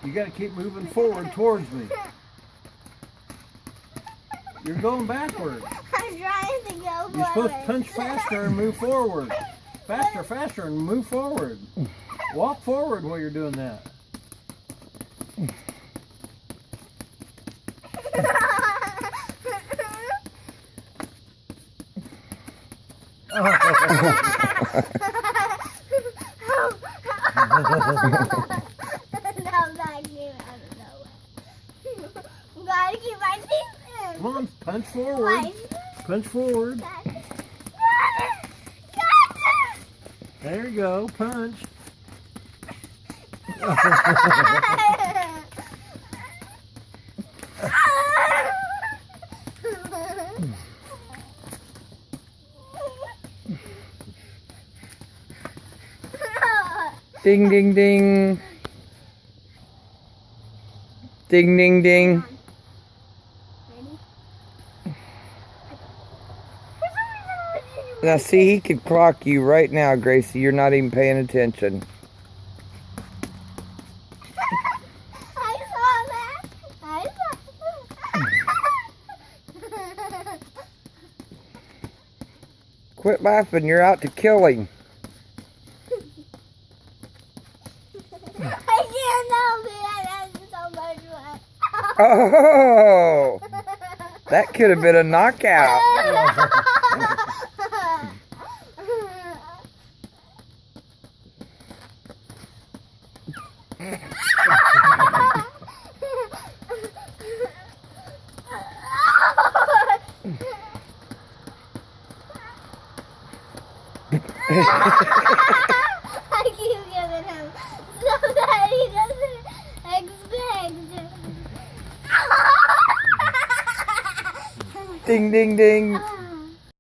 You got to keep moving forward towards me. You're going backward. I'm trying to go forward. You're supposed to punch faster and move forward. Faster, faster, and move forward. Walk forward while you're doing that. Gotta keep my teeth in. Come on, punch forward. Punch forward. There you go, punch. Ding, ding, ding. Ding, ding, ding. Now see, he could clock you right now, Gracie. You're not even paying attention. I saw that. I saw. Quit laughing. You're out to kill him. I can't help it. I had so much fun. Oh, that could have been a knockout. I keep giving him so that he doesn't expect. Ding, ding, ding.